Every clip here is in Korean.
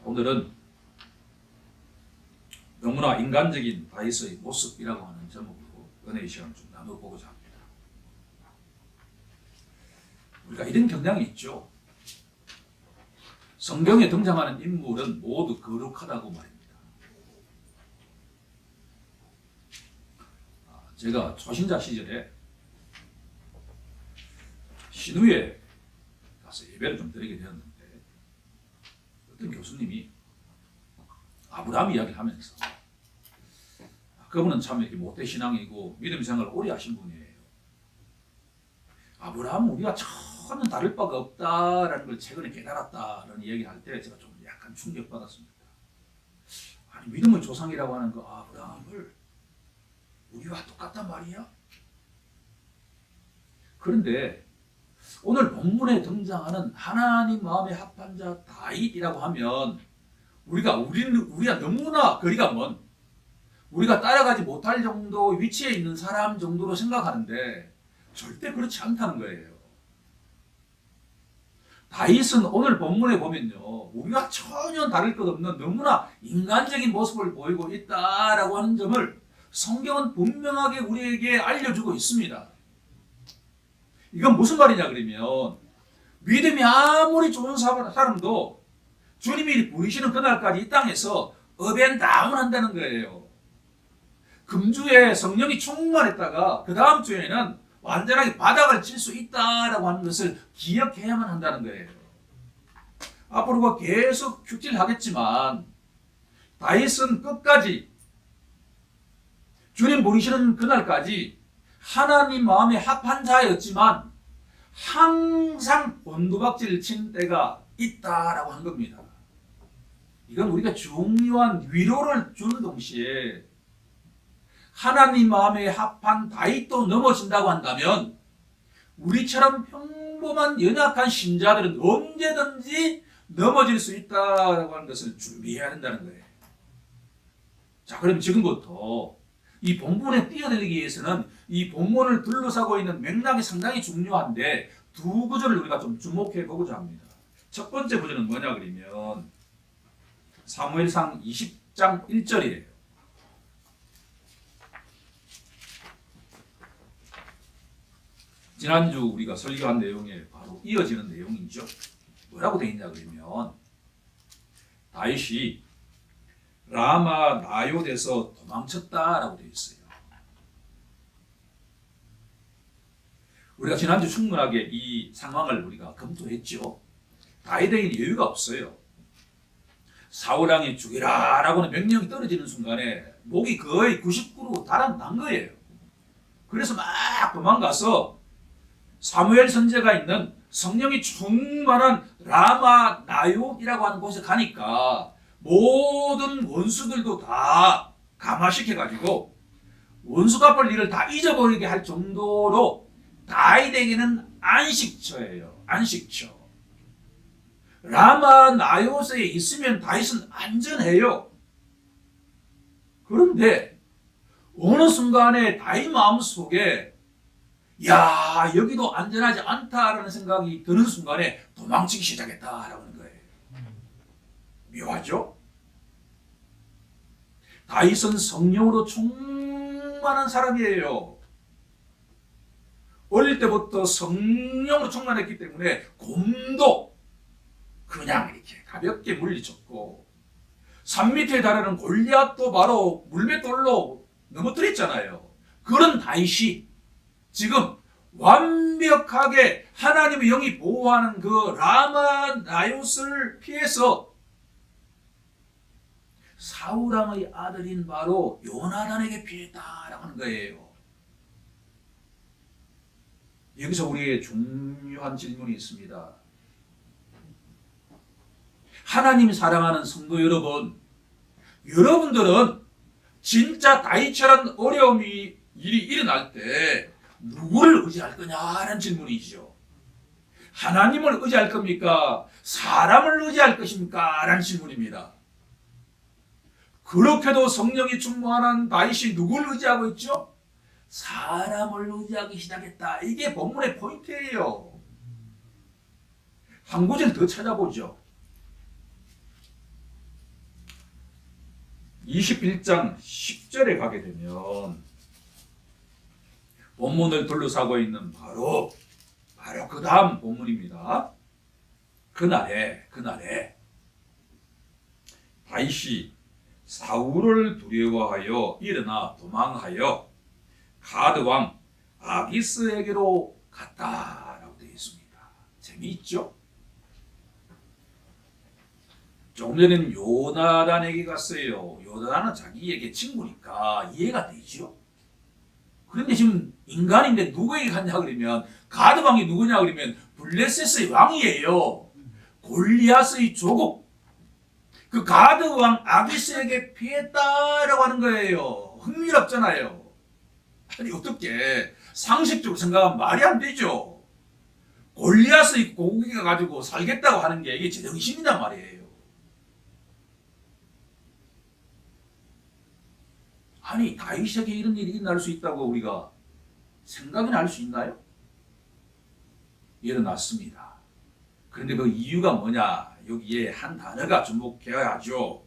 오늘은 너무나 인간적인 다윗의 모습이라고 하는 제목으로 은혜의 시간을 좀 나눠보고자 합니다. 우리가 이런 경향이 있죠. 성경에 등장하는 인물은 모두 거룩하다고 말입니다. 제가 초신자 시절에 신우에 가서 예배를 좀 드리게 되었는데 어떤 교수님이 아브라함 이야기를 하면서 그분은 참 이렇게 모태신앙이고 믿음 생활을 오래 하신 분이에요. 아브라함은 우리가 전혀 다를 바가 없다라는 걸 최근에 깨달았다라는 얘기를 할 때 제가 좀 약간 충격받았습니다. 아니 믿음의 조상이라고 하는 그 아브라함을 우리와 똑같단 말이야? 그런데 오늘 본문에 등장하는 하나님 마음에 합한 자 다윗이라고 하면 우리가 너무나 거리가 먼 우리가 따라가지 못할 정도 위치에 있는 사람 정도로 생각하는데 절대 그렇지 않다는 거예요. 다윗은 오늘 본문에 보면요, 우리가 전혀 다를 것 없는 너무나 인간적인 모습을 보이고 있다라고 하는 점을 성경은 분명하게 우리에게 알려주고 있습니다. 이건 무슨 말이냐 그러면 믿음이 아무리 좋은 사람도 주님이 부르시는 그날까지 이 땅에서 업앤다운 한다는 거예요. 금주에 성령이 충만했다가 그 다음 주에는 완전하게 바닥을 칠 수 있다라고 하는 것을 기억해야만 한다는 거예요. 앞으로가 계속 큐티하겠지만 다윗은 끝까지 주님 부르시는 그날까지 하나님 마음에 합한 자였지만 항상 곤두박질 친 때가 있다라고 한 겁니다. 이건 우리가 중요한 위로를 주는 동시에 하나님 마음에 합한 다윗도 넘어진다고 한다면 우리처럼 평범한 연약한 신자들은 언제든지 넘어질 수 있다라고 하는 것을 준비해야 된다는 거예요. 자, 그럼 지금부터 이 본문에 뛰어들기 위해서는 이 본문을 둘러싸고 있는 맥락이 상당히 중요한데 두 구절을 우리가 좀 주목해 보고자 합니다. 첫 번째 구절은 뭐냐 그러면 사무엘상 20장 1절이에요. 지난주 우리가 설교한 내용에 바로 이어지는 내용이죠. 뭐라고 되어 있냐 그러면 다윗이 라마 나요에서 도망쳤다라고 되어 있어요. 우리가 지난주 충분하게 이 상황을 우리가 검토했죠. 다윗에게는 여유가 없어요. 사울왕이 죽이라라고 하는 명령이 떨어지는 순간에 목이 거의 99로 달아난 거예요. 그래서 막 도망가서 사무엘 선지자가 있는 성령이 충만한 라마 나요이라고 하는 곳에 가니까 모든 원수들도 다 감화시켜가지고 원수 갚을 일을 다 잊어버리게 할 정도로 다윗에게는 안식처예요. 안식처. 라마 나요스에 있으면 다윗은 안전해요. 그런데 어느 순간에 다윗 마음속에 야, 여기도 안전하지 않다라는 생각이 드는 순간에 도망치기 시작했다라고 하는 거예요. 묘하죠? 다윗은 성령으로 충만한 사람이에요. 어릴 때부터 성령으로 충만했기 때문에 곰도 그냥 이렇게 가볍게 물리쳤고 산 밑에 달하는 골리앗도 바로 물맷돌로 넘어뜨렸잖아요. 그런 다윗이 지금 완벽하게 하나님의 영이 보호하는 그 라마 나요스를 피해서 사울왕의 아들인 바로 요나단에게 피했다라고 하는 거예요. 여기서 우리의 중요한 질문이 있습니다. 하나님이 사랑하는 성도 여러분, 여러분들은 진짜 다윗처럼 일이 일어날 때 누구를 의지할 거냐라는 질문이죠. 하나님을 의지할 겁니까? 사람을 의지할 것입니까? 라는 질문입니다. 그렇게도 성령이 충만한 다윗이 누구를 의지하고 있죠? 사람을 의지하기 시작했다. 이게 본문의 포인트예요. 한 구절 더 찾아보죠. 21장 10절에 가게 되면 본문을 둘러싸고 있는 바로 그 다음 본문입니다. 그날에 다윗이 사울을 두려워하여 일어나 도망하여 가드 왕 아기스에게로 갔다라고 되어 있습니다. 재미있죠? 조금 전에는 요나단에게 갔어요. 요나단은 자기에게 친구니까 이해가 되죠. 그런데 지금 인간인데 누구에게 갔냐 그러면 가드 왕이 누구냐 그러면 블레셋의 왕이에요. 골리앗의 조국. 그 가드 왕 아기스에게 피했다라고 하는 거예요. 흥미롭잖아요. 아니 어떻게 상식적으로 생각하면 말이 안 되죠. 골리앗의 고기가 가지고 살겠다고 하는 게 이게 제정신이란 말이에요. 아니 다윗에게 이런 일이 일어날 수 있다고 우리가 생각이나 할 수 있나요? 일어났습니다. 그런데 그 이유가 뭐냐? 여기에 한 단어가 주목해야 하죠.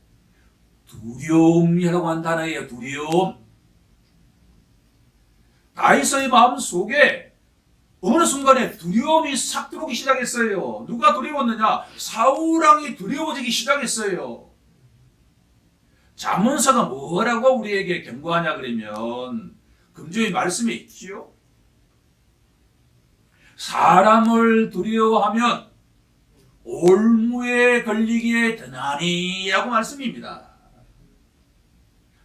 두려움이라고 한 단어예요. 두려움. 다윗의 마음 속에 어느 순간에 두려움이 싹 들어오기 시작했어요. 누가 두려웠느냐? 사울 왕이 두려워지기 시작했어요. 잠언서가 뭐라고 우리에게 경고하냐 그러면 금주의 말씀에 있지요. 사람을 두려워하면 올무에 걸리기에 드나니라고 말씀입니다.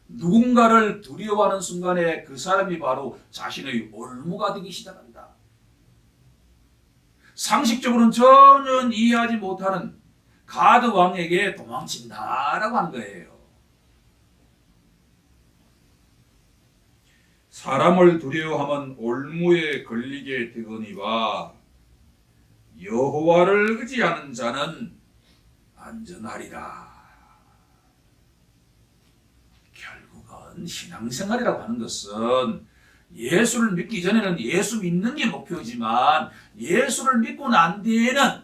누군가를 두려워하는 순간에 그 사람이 바로 자신의 올무가 되기 시작한다. 상식적으로는 전혀 이해하지 못하는 가드 왕에게 도망친다라고 하는 거예요. 사람을 두려워하면 올무에 걸리게 되거니와 여호와를 의지하는 자는 안전하리라. 결국은 신앙생활이라고 하는 것은 예수를 믿기 전에는 예수 믿는 게 목표지만 예수를 믿고 난 뒤에는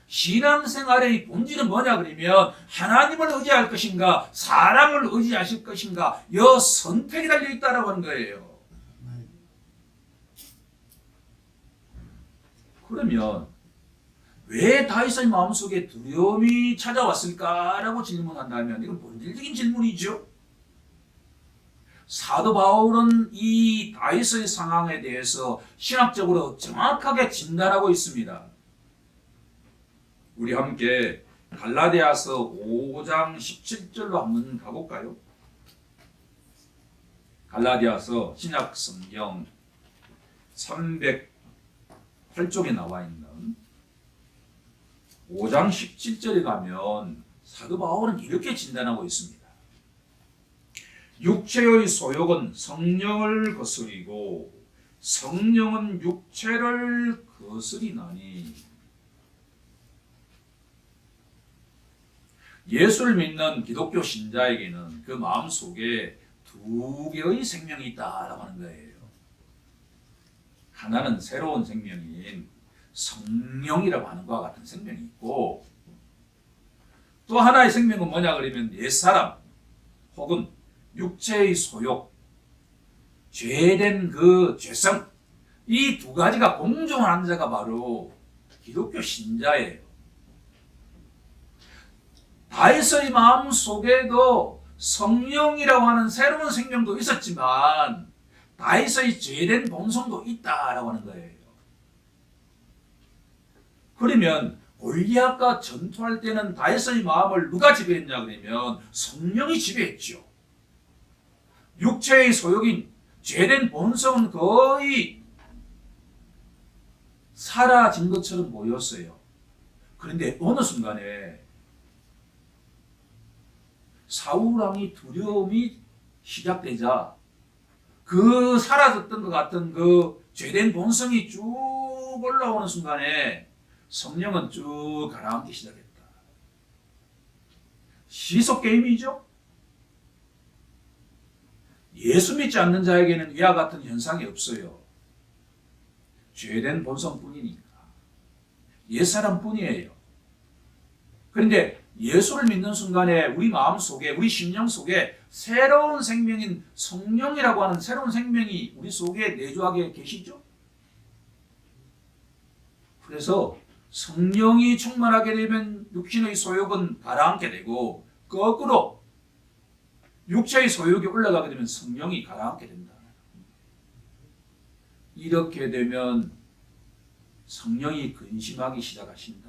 신앙생활의 본질은 뭐냐 그러면 하나님을 의지할 것인가 사람을 의지하실 것인가 이 선택이 달려있다라고 하는 거예요. 그러면 왜 다윗의 마음속에 두려움이 찾아왔을까라고 질문한다면 이건 본질적인 질문이죠. 사도 바울은 이 다윗의 상황에 대해서 신학적으로 정확하게 진단하고 있습니다. 우리 함께 갈라디아서 5장 17절로 한번 가볼까요? 갈라디아서 신약 성경 308쪽에 나와 있는 5장 17절에 가면 사도 바울은 이렇게 진단하고 있습니다. 육체의 소욕은 성령을 거스리고 성령은 육체를 거스리나니 예수를 믿는 기독교 신자에게는 그 마음속에 두 개의 생명이 있다라고 하는 거예요. 하나는 새로운 생명인 성령이라고 하는 것과 같은 생명이 있고 또 하나의 생명은 뭐냐 그러면 옛사람 혹은 육체의 소욕, 죄된 그 죄성 이 두 가지가 공존하는 자가 바로 기독교 신자예요. 다윗의 마음 속에도 성령이라고 하는 새로운 생명도 있었지만 다윗의 죄된 본성도 있다라고 하는 거예요. 그러면 골리앗과 전투할 때는 다윗의 마음을 누가 지배했냐 그러면 성령이 지배했죠. 육체의 소욕인 죄된 본성은 거의 사라진 것처럼 보였어요. 그런데 어느 순간에 사울 왕이 두려움이 시작되자 그 사라졌던 것 같은 그 죄된 본성이 쭉 올라오는 순간에 성령은 쭉 가라앉기 시작했다. 시속 게임이죠. 예수 믿지 않는 자에게는 이와 같은 현상이 없어요. 죄된 본성뿐이니까. 옛사람뿐이에요. 그런데 예수를 믿는 순간에 우리 마음 속에, 우리 심령 속에 새로운 생명인 성령이라고 하는 새로운 생명이 우리 속에 내주하게 계시죠. 그래서 성령이 충만하게 되면 육신의 소욕은 가라앉게 되고, 거꾸로 육체의 소욕이 올라가게 되면 성령이 가라앉게 된다. 이렇게 되면 성령이 근심하기 시작하신다.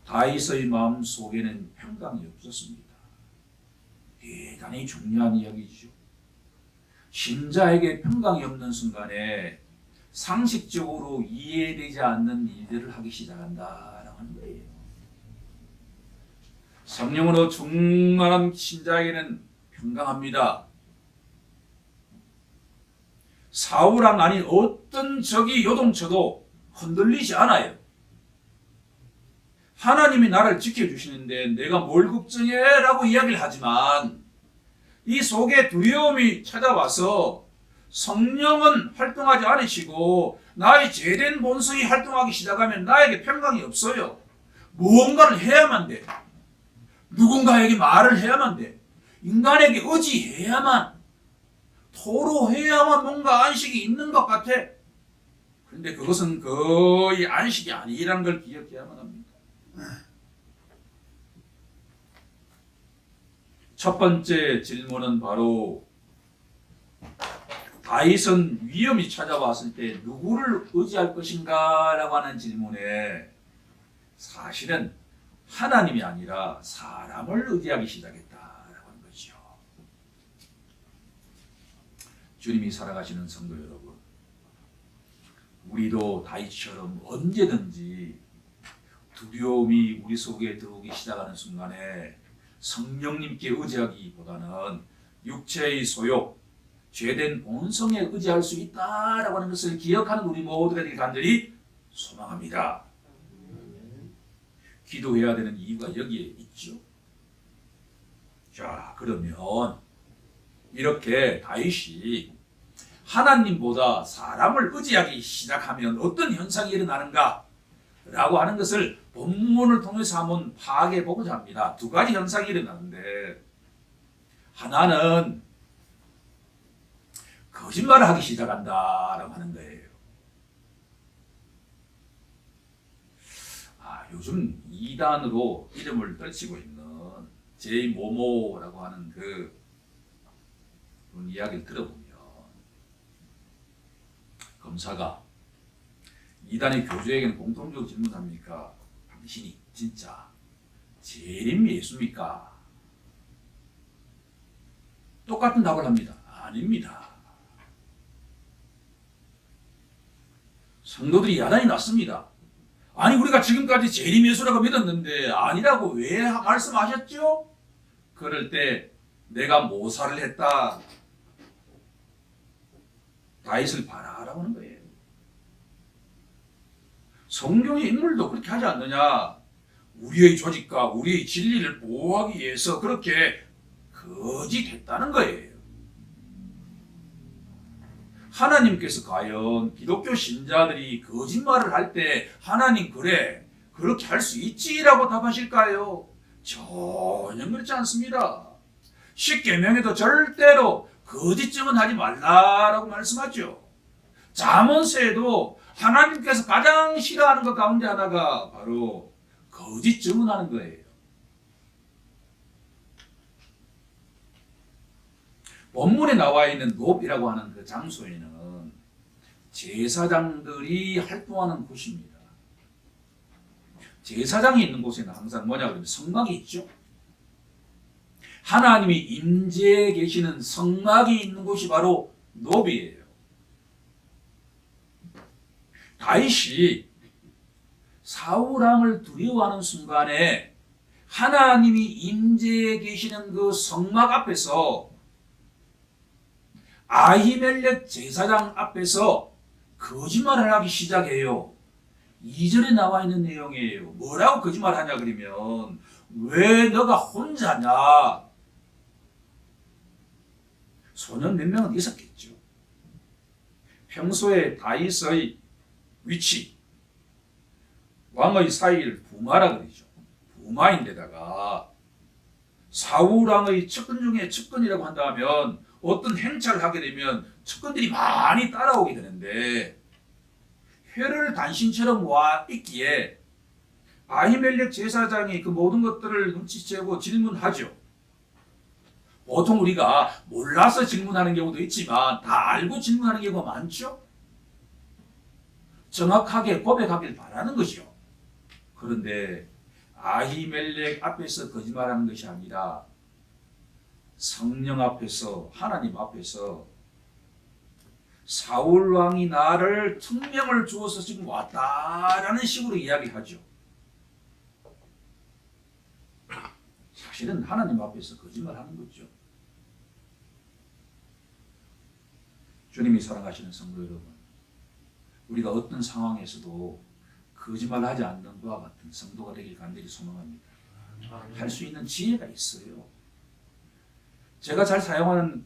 다윗의 마음 속에는 평강이 없었습니다. 대단히 중요한 이야기죠. 신자에게 평강이 없는 순간에 상식적으로 이해되지 않는 일들을 하기 시작한다라고 하는 거예요. 성령으로 충만한 신자에게는 평강합니다. 사울왕 아닌 어떤 적이 요동쳐도 흔들리지 않아요. 하나님이 나를 지켜주시는데 내가 뭘 걱정해? 라고 이야기를 하지만 이 속에 두려움이 찾아와서 성령은 활동하지 않으시고 나의 죄된 본성이 활동하기 시작하면 나에게 평강이 없어요. 무언가를 해야만 돼. 누군가에게 말을 해야만 돼. 인간에게 의지해야만, 토로해야만 뭔가 안식이 있는 것 같아. 그런데 그것은 거의 안식이 아니라는 걸 기억해야만 합니다. 첫 번째 질문은 바로 다윗은 위험이 찾아왔을 때 누구를 의지할 것인가 라고 하는 질문에 사실은 하나님이 아니라 사람을 의지하기 시작했다라고 하는 거죠. 주님이 살아가시는 성도 여러분, 우리도 다윗처럼 언제든지 두려움이 우리 속에 들어오기 시작하는 순간에 성령님께 의지하기보다는 육체의 소욕, 죄된 본성에 의지할 수 있다라고 하는 것을 기억하는 우리 모두가 되길 간절히 소망합니다. 기도해야 되는 이유가 여기에 있죠. 자, 그러면 이렇게 다윗이 하나님보다 사람을 의지하기 시작하면 어떤 현상이 일어나는가 라고 하는 것을 본문을 통해서 한번 파악해 보고자 합니다. 두 가지 현상이 일어나는데, 하나는 거짓말을 하기 시작한다라고 하는 거예요. 요즘 이단으로 이름을 떨치고 있는 제이 모모라고 하는 그런 이야기를 들어보면, 검사가 이단의 교주에게는 공통적으로 질문합니까? 당신이 진짜 재림 예수입니까? 똑같은 답을 합니다. 아닙니다. 성도들이 야단이 났습니다. 아니, 우리가 지금까지 재림 예수라고 믿었는데 아니라고 왜 말씀하셨죠? 그럴 때 내가 모사를 했다. 다윗을 봐라라고 하는 거예요. 성경의 인물도 그렇게 하지 않느냐? 우리의 조직과 우리의 진리를 보호하기 위해서 그렇게 거짓했다는 거예요. 하나님께서 과연 기독교 신자들이 거짓말을 할 때 하나님 그래 그렇게 할 수 있지라고 답하실까요? 전혀 그렇지 않습니다. 십계명에도 절대로 거짓 증언하지 말라라고 말씀하죠. 잠언서에도 하나님께서 가장 싫어하는 것 가운데 하나가 바로 거짓 증언하는 거예요. 본문에 나와 있는 놉이라고 하는 그 장소에는 제사장들이 활동하는 곳입니다. 제사장이 있는 곳에는 항상 뭐냐 그러면 성막이 있죠. 하나님이 임재해 계시는 성막이 있는 곳이 바로 놉이에요. 다윗이 사울왕을 두려워하는 순간에 하나님이 임재해 계시는 그 성막 앞에서 아히멜렉 제사장 앞에서 거짓말을 하기 시작해요. 2절에 나와 있는 내용이에요. 뭐라고 거짓말하냐 그러면 왜 너가 혼자냐? 소년 몇 명은 있었겠죠. 평소에 다윗의 위치, 왕의 사위를 부마라 그러죠. 부마인데다가 사울 왕의 측근 중에 측근이라고 한다면 어떤 행차를 하게 되면 측근들이 많이 따라오게 되는데 회를 단신처럼 와 있기에 아히멜렉 제사장이 그 모든 것들을 눈치채고 질문하죠. 보통 우리가 몰라서 질문하는 경우도 있지만 다 알고 질문하는 경우가 많죠. 정확하게 고백하길 바라는 것이요. 그런데 아히멜렉 앞에서 거짓말하는 것이 아니라 성령 앞에서, 하나님 앞에서 사울 왕이 나를 특명을 주어서 지금 왔다라는 식으로 이야기하죠. 사실은 하나님 앞에서 거짓말하는 거죠. 주님이 사랑하시는 성도 여러분, 우리가 어떤 상황에서도 거짓말하지 않는 것과 같은 성도가 되길 간절히 소망합니다. 할 수 있는 지혜가 있어요. 제가 잘 사용하는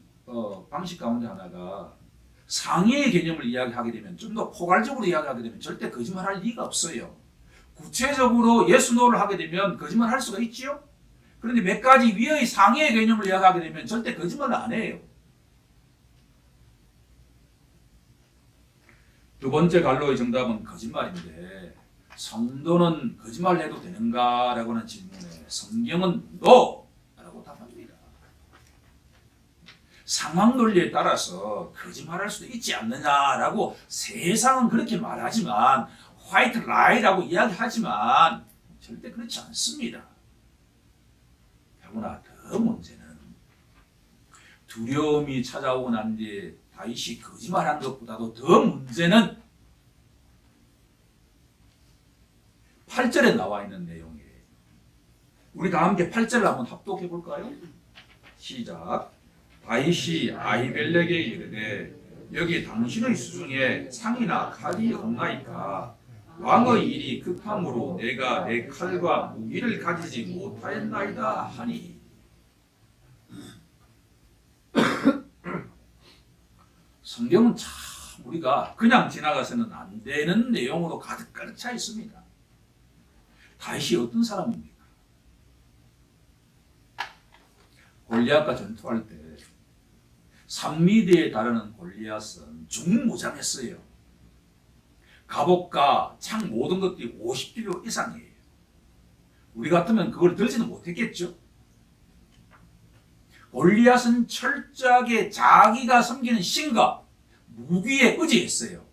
방식 가운데 하나가 상해의 개념을 이야기하게 되면 좀 더 포괄적으로 이야기하게 되면 절대 거짓말할 리가 없어요. 구체적으로 yes, no를 하게 되면 거짓말할 수가 있지요. 그런데 몇 가지 위의 상해의 개념을 이야기하게 되면 절대 거짓말을 안 해요. 두 번째 갈로의 정답은 거짓말인데 성도는 거짓말해도 되는가라고 하는 질문에 성경은 NO라고 답합니다. 상황 논리에 따라서 거짓말할 수도 있지 않느냐라고 세상은 그렇게 말하지만 화이트 라이라고 이야기하지만 절대 그렇지 않습니다. 더구나 더 문제는 두려움이 찾아오고 난 뒤에 다윗이 거짓말한 것보다도 더 문제는 8절에 나와 있는 내용이에요. 우리 다 함께 8절을 한번 합독해 볼까요? 시작. 다윗이 아히멜렉에게 이르되 여기 당신의 수중에 창이나 칼이 없나이까? 왕의 일이 급함으로 내가 내 칼과 무기를 가지지 못하였나이다 하니. 성경은 참 우리가 그냥 지나가서는 안 되는 내용으로 가득 차 있습니다. 다윗이 어떤 사람입니까? 골리앗과 전투할 때 삼미대에 달하는 골리앗은 중무장했어요. 갑옷과 창 모든 것들이 50kg 이상이에요. 우리 같으면 그걸 들지는 못했겠죠. 골리앗은 철저하게 자기가 섬기는 신과 무기에 의지했어요.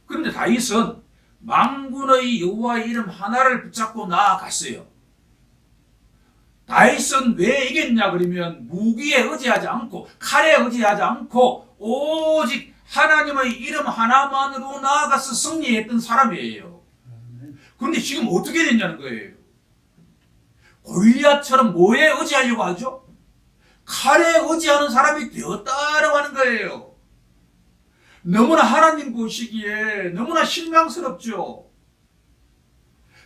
그런데 다윗은 만군의 여호와의 이름 하나를 붙잡고 나아갔어요. 다윗은 왜 이겼냐 그러면 무기에 의지하지 않고 칼에 의지하지 않고 오직 하나님의 이름 하나만으로 나아가서 승리했던 사람이에요. 그런데 지금 어떻게 됐냐는 거예요. 골리앗처럼 뭐에 의지하려고 하죠? 칼에 의지하는 사람이 되었다라고 하는 거예요. 너무나 하나님 보시기에 너무나 실망스럽죠.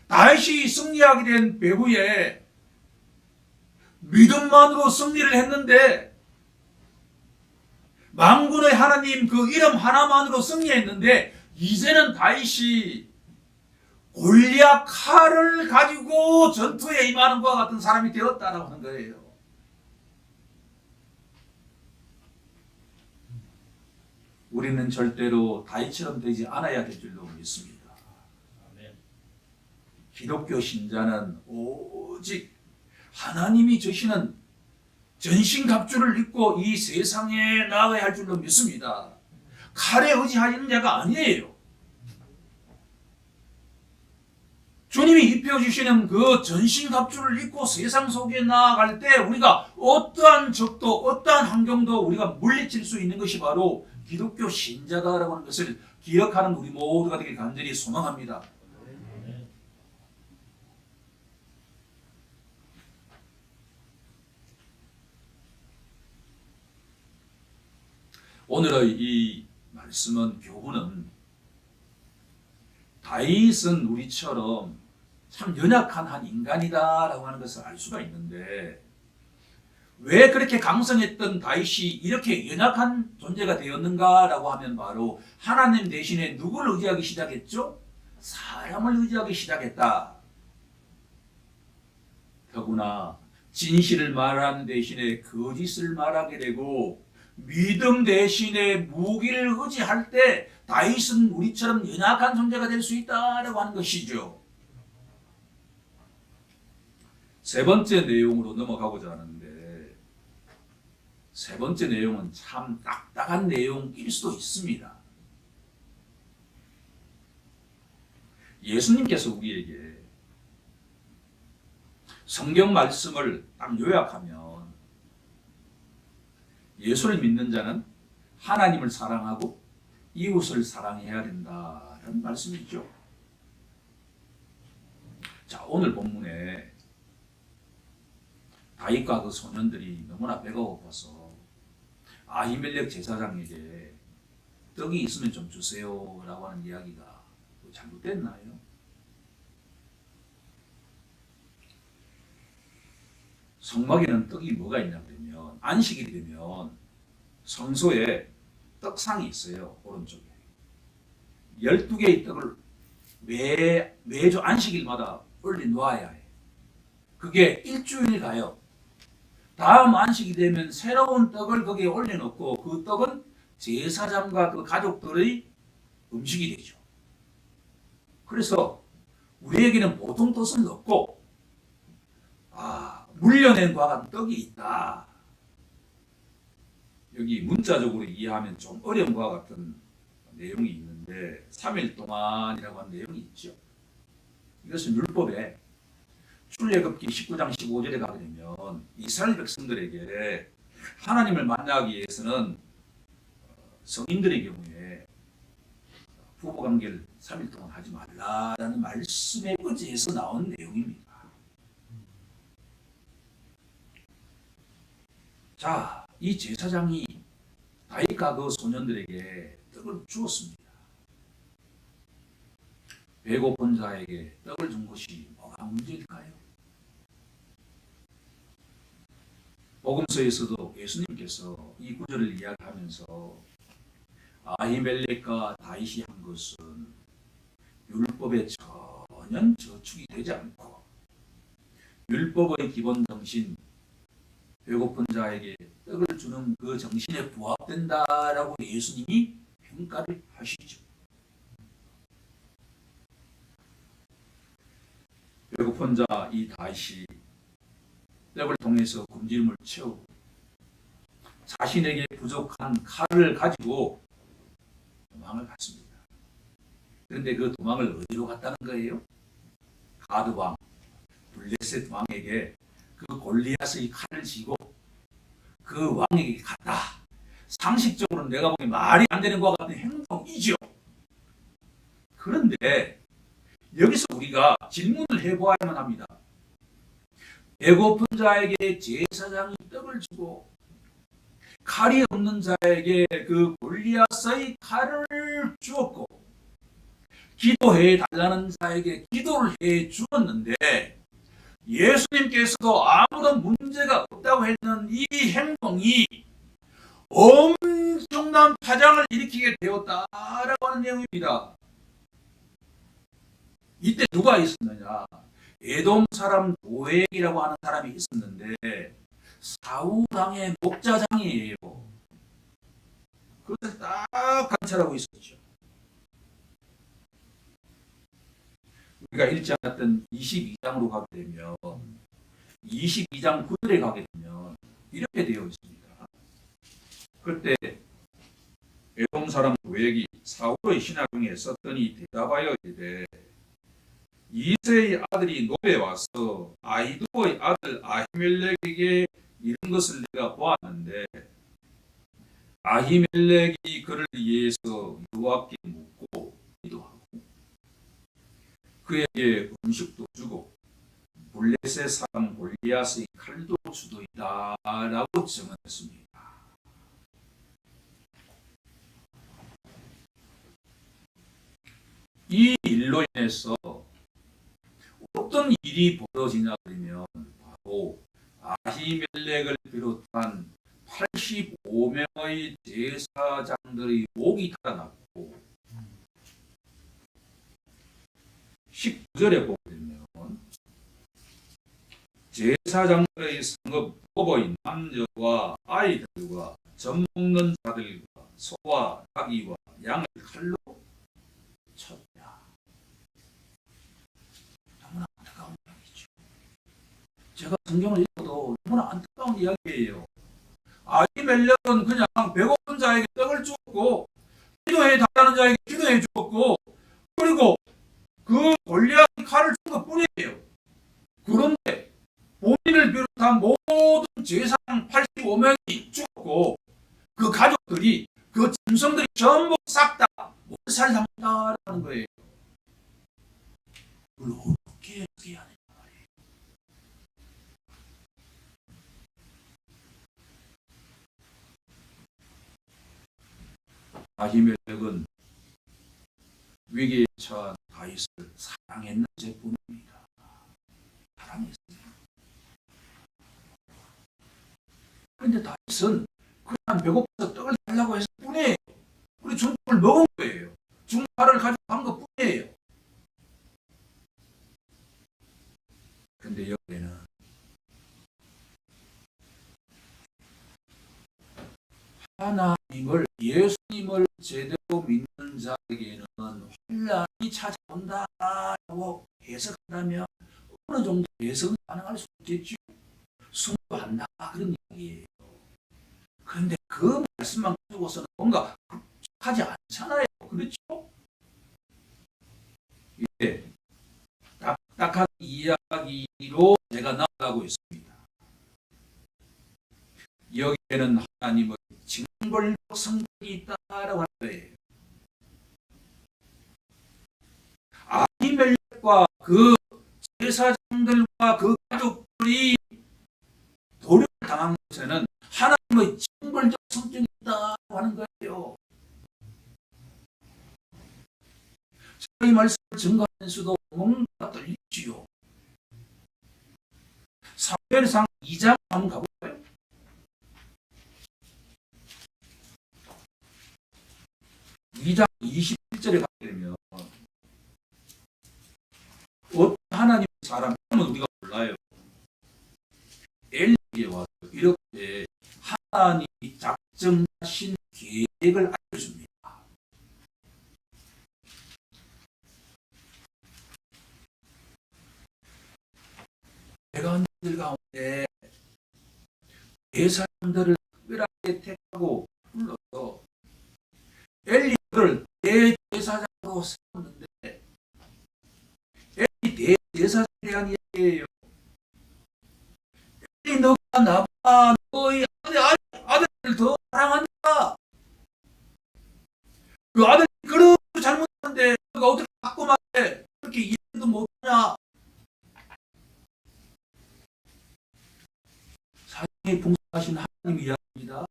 다윗이 승리하게 된 배후에 믿음만으로 승리를 했는데 만군의 하나님 그 이름 하나만으로 승리했는데 이제는 다윗이 골리앗 칼을 가지고 전투에 임하는 것과 같은 사람이 되었다라고 하는 거예요. 우리는 절대로 다윗처럼 되지 않아야 될 줄로 믿습니다. 기독교 신자는 오직 하나님이 주시는 전신갑주를 입고 이 세상에 나아가야 할 줄로 믿습니다. 칼에 의지하는 자가 아니에요. 주님이 입혀주시는 그 전신갑주를 입고 세상 속에 나아갈 때 우리가 어떠한 적도 어떠한 환경도 우리가 물리칠 수 있는 것이 바로 기독교 신자다라고 하는 것을 기억하는 우리 모두가 되길 간절히 소망합니다. 오늘의 이 말씀은 교훈은 다윗은 우리처럼 참 연약한 한 인간이다라고 하는 것을 알 수가 있는데 왜 그렇게 강성했던 다윗이 이렇게 연약한 존재가 되었는가라고 하면 바로 하나님 대신에 누구를 의지하기 시작했죠? 사람을 의지하기 시작했다. 더구나 진실을 말하는 대신에 거짓을 말하게 되고 믿음 대신에 무기를 의지할 때 다윗은 우리처럼 연약한 존재가 될 수 있다라고 하는 것이죠. 세 번째 내용으로 넘어가고자 하는데, 세 번째 내용은 참 딱딱한 내용일 수도 있습니다. 예수님께서 우리에게 성경 말씀을 딱 요약하면, 예수를 믿는 자는 하나님을 사랑하고 이웃을 사랑해야 된다는 말씀이죠. 자, 오늘 본문에 다윗과 그 소년들이 너무나 배가 고파서 아히멜렉 제사장에게 떡이 있으면 좀 주세요 라고 하는 이야기가 잘못됐나요? 성막에는 떡이 뭐가 있냐 그러면, 안식이 되면 성소에 떡상이 있어요. 오른쪽에 12개의 떡을 매주 안식일마다 올려 놓아야 해. 그게 일주일 가요. 다음 안식이 되면 새로운 떡을 거기에 올려놓고 그 떡은 제사장과 그 가족들의 음식이 되죠. 그래서 우리에게는 보통 떡은 없고, 물려낸 바와 같은 떡이 있다. 여기 문자적으로 이해하면 좀 어려운 것과 같은 내용이 있는데 3일 동안이라고 하는 내용이 있죠. 이것은 율법에 출애굽기 19장 15절에 가게 되면 이스라엘 백성들에게 하나님을 만나기 위해서는 성인들의 경우에 부부관계를 3일 동안 하지 말라라는 말씀에 의지해서 나온 내용입니다. 자, 이 제사장이 다윗과 그 소년들에게 떡을 주었습니다. 배고픈 자에게 떡을 준 것이 뭐가 문제일까요? 복음서에서도 예수님께서 이 구절을 이야기하면서 아히멜렉과 다윗이 한 것은 율법에 전혀 저축이 되지 않고 율법의 기본 정신, 배고픈 자에게 떡을 주는 그 정신에 부합된다라고 예수님이 평가를 하시죠. 배고픈 자 이 다윗이 떡을 통해서 굶주림을 채우고 자신에게 부족한 칼을 가지고 도망을 갔습니다. 그런데 그 도망을 어디로 갔다는 거예요? 가드왕 블레셋 왕에게 그 골리앗의 칼을 쥐고 그 왕에게 갔다. 상식적으로는 내가 보기엔 말이 안 되는 것과 같은 행동이죠. 그런데 여기서 우리가 질문을 해보아야만 합니다. 배고픈 자에게 제사장이 떡을 주고 칼이 없는 자에게 그 골리앗의 칼을 주었고 기도해 달라는 자에게 기도를 해 주었는데 예수님께서도 아무런 문제가 없다고 했는 이 행동이 엄청난 파장을 일으키게 되었다라고 하는 내용입니다. 이때 누가 있었느냐? 에돔 사람 도액이라고 하는 사람이 있었는데 사울 왕의 목자장이에요. 그것을 딱 관찰하고 있었죠. 우리가 읽지 않았던 22장으로 가게 되면 22장 9절에 가게 되면 이렇게 되어 있습니다. 그때 에돔 사람 도액이 사울의 신하 중에 썼더니 대답하여 이르되 이새의 아들이 노베 와서 아히두의 아들 아히멜렉에게 이런 것을 내가 보았는데 아히멜렉이 그를 위해서 여호와께 묻고 기도하고 그에게 음식도 주고 블레셋 사람 골리앗의 칼도 주도이다 라고 증언했습니다. 이 일로 인해서 어떤 일이 벌어지냐 그러면 바로 아히멜렉을 비롯한 85명의 제사장들의 목이 달아났고 9절에 보게 되면 제사장들의 성읍 보고인 남녀와 아이들과 젖 먹는 자들과 소와 나귀와 양을 칼로 쳤다. 너무나 안타까운 이야기죠. 제가 성경을 읽어도 너무나 안타까운 이야기예요. 아히멜렉은 그냥 배고픈 자에게 떡을 주었고 기도해 달라는 자에게 기도해 주었고 그리고 그 골리앗이 칼을 준 것뿐이에요. 그런데 본인을 비롯한 모든 제사장 85명이 죽었고 그 가족들이 그 짐승들이 전부 싹 다 몰살당했다는 거예요. 그걸 어떻게 해야 되냐 말이에요. 아히멜렉은 위기에 처한 다윗을 사랑했는 제뿐입니다. 사랑했어요. 그런데 다윗은 그냥 배고파서 떡을 달라고 해서 뿐이에요. 우리 중국을 먹은 거예요. 중국화를 가지고 간 것 뿐이에요. 그런데 여기에는 하나님을 예수님을 제대로 믿는 자에게는 환란이 찾아온다라고 해석한다면 어느 정도 해석은 가능할 수 있겠죠. 순교한다 그런 이야기예요. 그런데 그 말씀만 가지고서는 뭔가 하지 않잖아요. 그렇죠? 이게 딱딱한 이야기로 제가 나아가고 있습니다. 여기에는 하나님의 징벌적 성격이 있다라고 하는 거예요. 아히멜렉과 그 제사장들과 그 가족들이 도륙을 당한 것에는 하나님의 징벌적 성격이 있다고 하는 거예요. 이 말씀을 증거하면서도 뭔가 떨리지요. 사무엘상 2장 한번 가볼까요? 2장 21절에 가게 되면 어떤 하나님의 사람은 우리가 몰라요. 엘리에게 와서 이렇게 하나님이 작정하신 계획을 알려줍니다. 대관들 가운데 제사장들을 특별하게 택하고 불러서 엘리를 대제사장으로 세웠는데 엘리 대제사장에 대한 이야기예요. 엘리 너가 나보다 너희 아들을 더 사랑한다. 그 아들이 그렇게 잘못하는데 너가 어떻게 바꿔 말해 그렇게 이해도 못하냐. 사랑에 풍성하신 하나님 이야기입니다.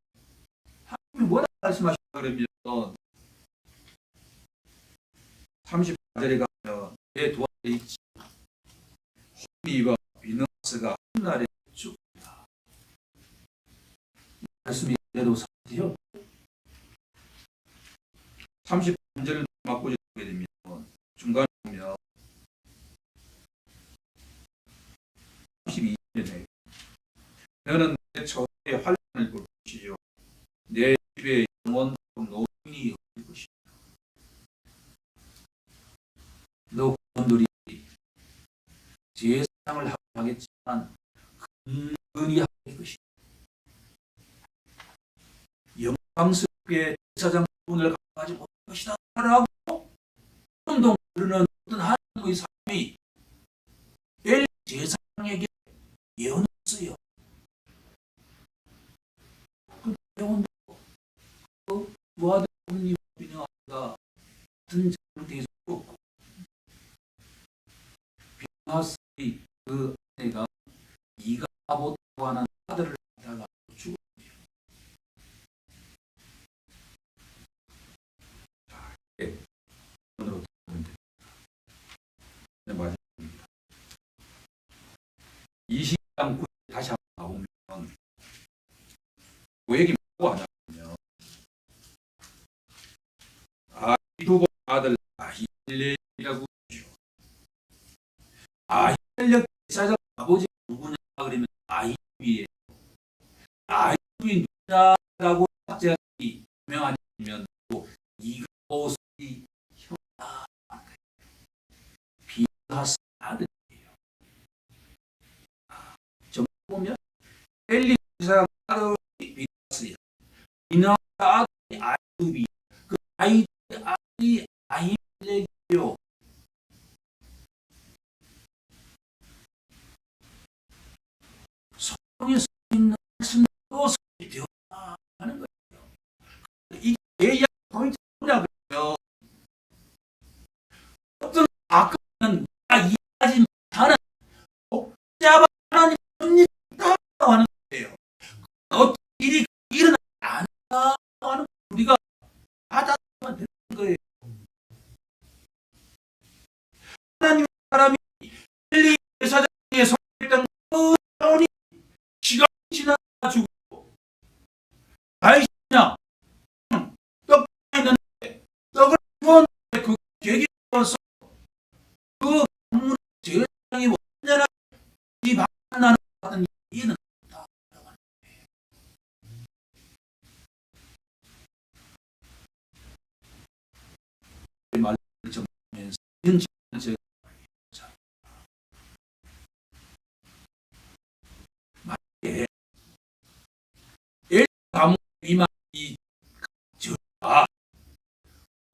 하나님이 뭐라고 말씀하시냐 그러면 30절에 가면 내 도안에 있지 호미와 비너스가 훗날에 죽다. 말씀이 그대로 사실이요. 33절을 바꾸게 되면 중간에 보면 32절에 너는 내 처의 환난을 볼 것이요 내 집에 영원토록 노인이 없을 것이다. 너 그분들이 제사장을 하겠지만 근근히 할 것이다. 영광스럽게 제사장 분을 가지 못할 것이다 라고 운동 부르는 어떤 하나님의 사람이 엘리 제사장에게 예언했어요. 그 예언도 그 아들 호미와 비느하스가 같은 상태에서 죽었고 비느하스의 그 아내가 이가봇이라고 하는 아들을 낳다가 죽었어요. 오늘로 보면 됩니다. 네, 마지막입니다. 20장 9절 다시 한번 나오면 그 얘기 뭐고 하냐면 아히두봇 아들 아히멜렉이라고 하죠. 아히멜렉 제사장 아버지 누구냐 그러면 아히두이에요. 아히두이 누구냐라고 학자들이 유명하냐면 또 이그보스의 형아 비하스 아들이에요. 좀 보면 엘리 제사장 아들이 비하스야. 이나 아들이 아히두이. 그 아히두이 아들이 아히멜렉이요. 성경에 써 있는 말씀도 되었다 하는 거예요. 이게 이야기 포인트 뭐냐고요? 어떤 아까는 이해하지 못하는 복잡한 하나님 섭리가 있다고 하는 거예요. 어떤 일이 일어나지 않는다고 하는 우리가 받아들이면 되는 거예요. 하나님 사람이 엘리 제사장의 성했던 그 사람이 시간이 지나가지고 아이시냐 떡 있는데 떡을 구웠는데 그 계기 와서 그 방문의 제사장이 완전한 이 반나는 받은 이는 없다. 말을 정하면서 이런 제가 만약에 엘 가문 이만 이 저가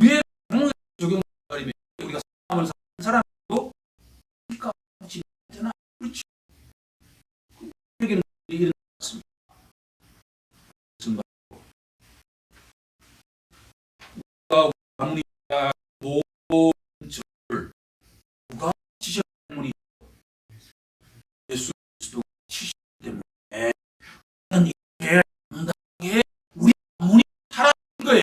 위에 방문에 적용하면 우리가 사람을 사는 사람도 그러니까 지잖아. 그렇죠. 여기는 얘기를 했습니다. 무슨 말이고 누가 가문이 모든 저를 누가 지셨 가문이 예수 그리스도 치시기 때문에 이게 당당하게 우리 가문이 살아난 거예요.